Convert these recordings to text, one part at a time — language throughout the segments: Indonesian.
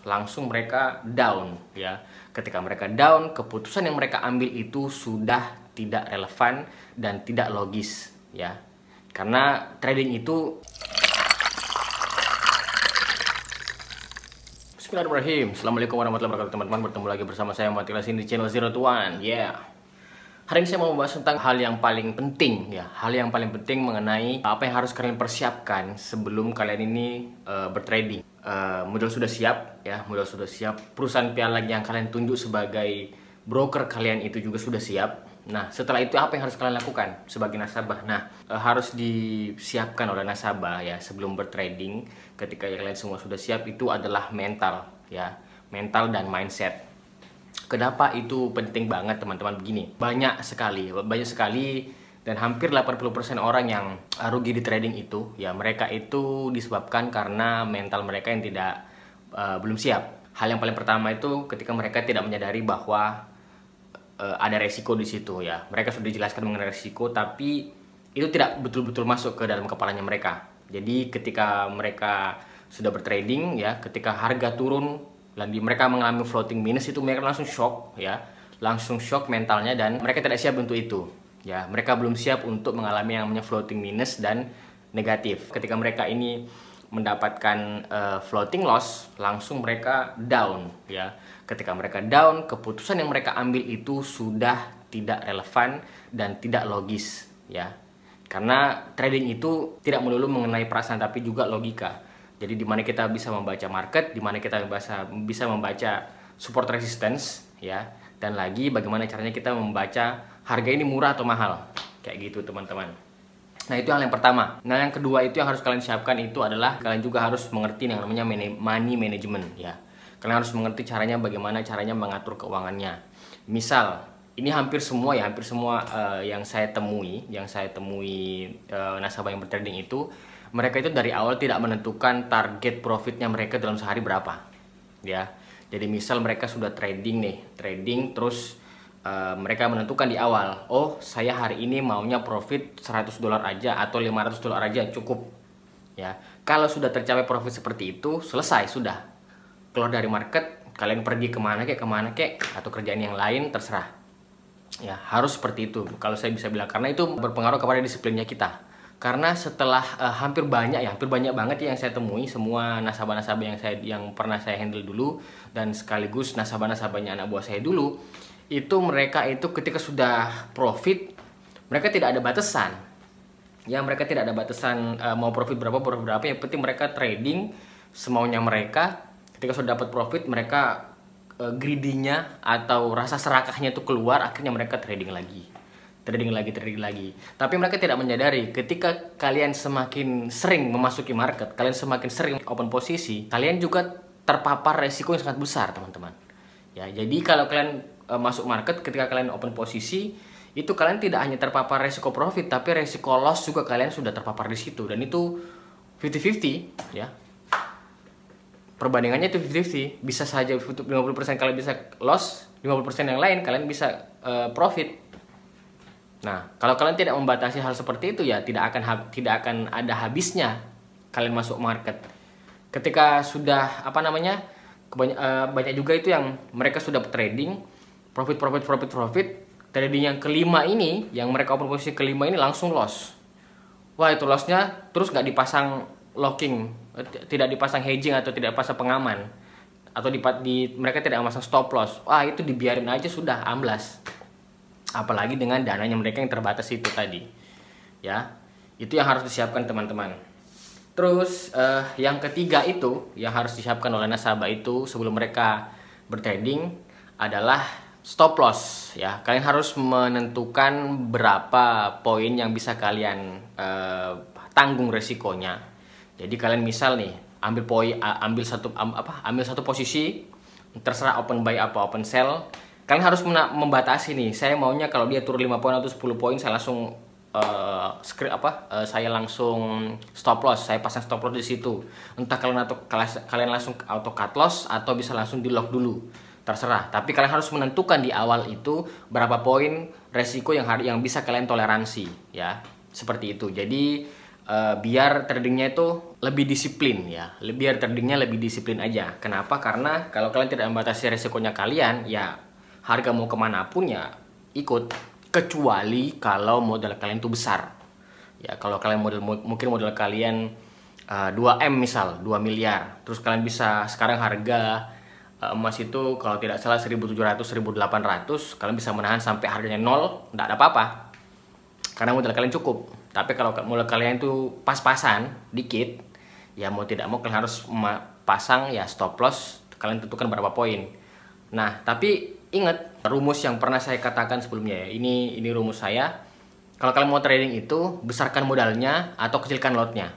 langsung mereka down ya. Ketika mereka down, keputusan yang mereka ambil itu sudah tidak relevan dan tidak logis ya. Karena trading itu Bismillahirrahmanirrahim. Assalamualaikum warahmatullahi wabarakatuh teman-teman. Bertemu lagi bersama saya Muhammad Ilasin di channel Zero to One. Hari ini saya mau membahas tentang hal yang paling penting ya. Hal yang paling penting mengenai apa yang harus kalian persiapkan sebelum kalian ini bertrading. Modal sudah siap ya, modal sudah siap. Perusahaan piala yang kalian tunjuk sebagai broker kalian itu juga sudah siap. Nah, setelah itu apa yang harus kalian lakukan sebagai nasabah? Nah, harus disiapkan oleh nasabah ya sebelum bertrading. Ketika kalian semua sudah siap, itu adalah mental ya, mental dan mindset. Kenapa itu penting banget teman-teman? Begini, banyak sekali dan hampir 80% orang yang rugi di trading itu ya, mereka itu disebabkan karena mental mereka yang belum siap. Hal yang paling pertama itu ketika mereka tidak menyadari bahwa ada resiko di situ ya. Mereka sudah dijelaskan mengenai resiko, tapi itu tidak betul-betul masuk ke dalam kepalanya mereka. Jadi ketika mereka sudah bertrading ya, ketika harga turun dan mereka mengalami floating minus, itu mereka langsung shock ya, langsung shock mentalnya, dan mereka tidak siap untuk itu ya. Mereka belum siap untuk mengalami yang namanya floating minus dan negatif. Ketika mereka ini mendapatkan floating loss, langsung mereka down ya. Ketika mereka down, keputusan yang mereka ambil itu sudah tidak relevan dan tidak logis ya. Karena trading itu tidak melulu mengenai perasaan tapi juga logika. Jadi di mana kita bisa membaca market, di mana kita bisa membaca support resistance ya, dan lagi bagaimana caranya kita membaca harga ini murah atau mahal. Kayak gitu teman-teman. Nah, itu hal yang pertama. Nah, yang kedua itu yang harus kalian siapkan itu adalah kalian juga harus mengerti yang namanya money management ya. Kalian harus mengerti bagaimana caranya mengatur keuangannya. Misal, ini hampir semua yang saya temui nasabah yang bertrading itu, mereka itu dari awal tidak menentukan target profitnya mereka dalam sehari berapa ya. Jadi misal mereka sudah trading terus mereka menentukan di awal, oh saya hari ini maunya profit $100 aja atau $500 aja cukup ya. Kalau sudah tercapai profit seperti itu, selesai, sudah keluar dari market, kalian pergi kemana kek atau kerjaan yang lain terserah ya. Harus seperti itu kalau saya bisa bilang, karena itu berpengaruh kepada disiplinnya kita. Karena setelah hampir banyak banget yang saya temui, semua nasabah-nasabah yang pernah saya handle dulu, dan sekaligus nasabah-nasabahnya anak buah saya dulu, itu mereka itu ketika sudah profit, mereka tidak ada batasan ya. Mereka tidak ada batasan mau profit berapa, yang penting mereka trading semaunya mereka. Ketika sudah dapat profit, mereka greedy-nya atau rasa serakahnya itu keluar, akhirnya mereka trading lagi. Tapi mereka tidak menyadari ketika kalian semakin sering memasuki market, kalian semakin sering open posisi, kalian juga terpapar resiko yang sangat besar teman-teman ya. Jadi kalau kalian masuk market, ketika kalian open posisi, itu kalian tidak hanya terpapar resiko profit, tapi resiko loss juga kalian sudah terpapar di situ, dan itu 50-50 ya. Perbandingannya itu 50-50, bisa saja 50% kalian bisa loss, 50% yang lain kalian bisa profit. Nah, kalau kalian tidak membatasi hal seperti itu ya, tidak akan ada habisnya kalian masuk market. Ketika sudah banyak juga itu yang mereka sudah trading profit, trading yang kelima ini, yang mereka open posisi kelima ini langsung loss. Wah, itu lossnya terus nggak dipasang locking, tidak dipasang hedging atau tidak dipasang pengaman, atau mereka tidak memasang stop loss. Wah, itu dibiarin aja, sudah amblas. Apalagi dengan dananya mereka yang terbatas itu tadi ya. Itu yang harus disiapkan teman-teman. Terus yang ketiga itu yang harus disiapkan oleh nasabah itu sebelum mereka bertrading adalah stop loss ya. Kalian harus menentukan berapa poin yang bisa kalian tanggung resikonya. Jadi kalian misal nih ambil satu posisi, terserah open buy apa open sell. Kalian harus membatasi nih, saya maunya kalau dia turun 5 poin atau 10 poin, saya langsung saya langsung stop loss, saya pasang stop loss di situ. Entah kalian langsung auto cut loss atau bisa langsung di lock dulu, terserah. Tapi kalian harus menentukan di awal itu berapa poin resiko yang bisa kalian toleransi ya, seperti itu. Jadi biar tradingnya itu lebih disiplin ya, biar tradingnya lebih disiplin aja. Kenapa? Karena kalau kalian tidak membatasi resikonya kalian, ya harga mau kemana pun ya ikut, kecuali kalau modal kalian itu besar. Ya kalau kalian mungkin modal kalian 2M misal, 2 miliar. Terus kalian bisa, sekarang harga emas itu kalau tidak salah 1.700, 1.800, kalian bisa menahan sampai harganya 0, enggak ada apa-apa. Karena modal kalian cukup. Tapi kalau modal kalian itu pas-pasan, dikit, ya mau tidak mau kalian harus pasang ya stop loss, kalian tentukan berapa poin. Nah, tapi ingat rumus yang pernah saya katakan sebelumnya ya. Ini rumus saya. Kalau kalian mau trading itu, besarkan modalnya atau kecilkan lotnya.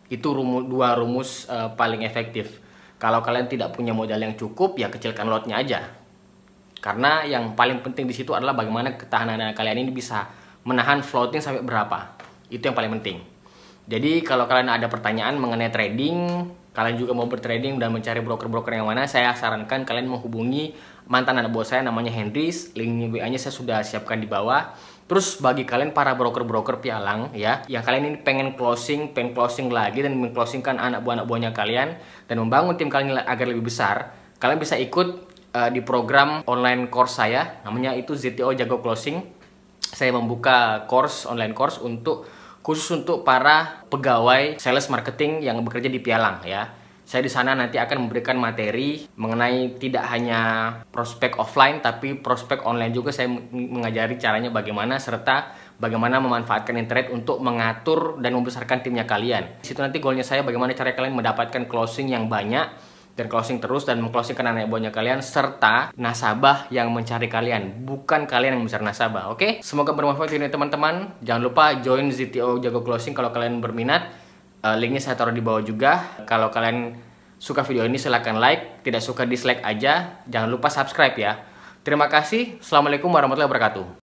Itu dua rumus paling efektif. Kalau kalian tidak punya modal yang cukup, ya kecilkan lotnya aja. Karena yang paling penting di situ adalah bagaimana ketahanan dana kalian ini bisa menahan floating sampai berapa. Itu yang paling penting. Jadi kalau kalian ada pertanyaan mengenai trading, kalian juga mau bertrading dan mencari broker-broker yang mana, saya sarankan kalian menghubungi mantan anak buah saya namanya Henry. Link WA-nya saya sudah siapkan di bawah. Terus bagi kalian para broker-broker pialang ya, yang kalian ini pengen closing lagi dan mengclosingkan anak buahnya kalian dan membangun tim kalian agar lebih besar, kalian bisa ikut di program online course saya, namanya itu ZTO Jago Closing. Saya membuka online course khusus untuk para pegawai sales marketing yang bekerja di pialang ya. Saya di sana nanti akan memberikan materi mengenai tidak hanya prospek offline tapi prospek online juga. Saya mengajari caranya bagaimana serta bagaimana memanfaatkan internet untuk mengatur dan membesarkan timnya kalian. Di situ nanti goalnya saya bagaimana cara kalian mendapatkan closing yang banyak dan closing terus dan mengclosingkan anak buahnya kalian serta nasabah yang mencari kalian, bukan kalian yang mencari nasabah. Oke? Semoga bermanfaat ini teman-teman. Jangan lupa join ZTO Jago Closing kalau kalian berminat. Linknya saya taruh di bawah juga. Kalau kalian suka video ini silahkan like, tidak suka dislike aja. Jangan lupa subscribe ya. Terima kasih. Assalamualaikum warahmatullahi wabarakatuh.